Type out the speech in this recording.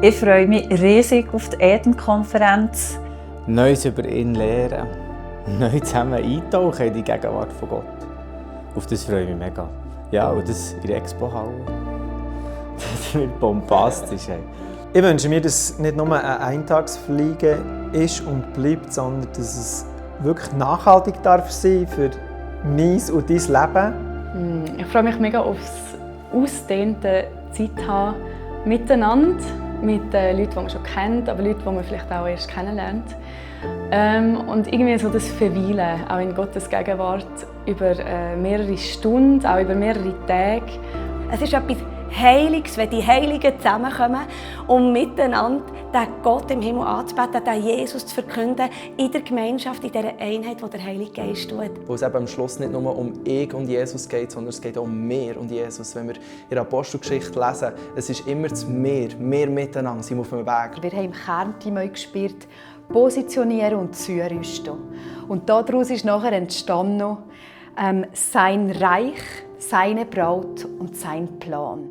Ich freue mich riesig auf die Eden-Konferenz. Neues über ihn lernen, neu zusammen eintauchen in die Gegenwart von Gott. Auf das freue ich mich mega. Ja, und das in der Expo-Halle. Das wird bombastisch. Ich wünsche mir, dass es nicht nur eine Eintagsfliege ist und bleibt, sondern dass es wirklich nachhaltig darf sein für mein und dein Leben. Ich freue mich mega aufs ausdehnte Zeit haben miteinander, mit Leuten, die man schon kennt, aber Leuten, die man vielleicht auch erst kennenlernt. Und irgendwie so das Verweilen, auch in Gottes Gegenwart, über mehrere Stunden, auch über mehrere Tage. Es ist etwas Heiliges, wenn die Heiligen zusammenkommen, um miteinander den Gott im Himmel anzubeten, den Jesus zu verkünden, in der Gemeinschaft, in dieser Einheit, die der Heilige Geist tut. Wo es eben am Schluss nicht nur um ich und Jesus geht, sondern es geht auch um mir und Jesus. Wenn wir in der Apostelgeschichte lesen, es ist immer das Wir miteinander sind auf dem Weg. Wir haben im Kernteam auch gespielt, positionieren und zurüsten. Und daraus ist nachher entstanden, sein Reich, seine Braut und sein Plan.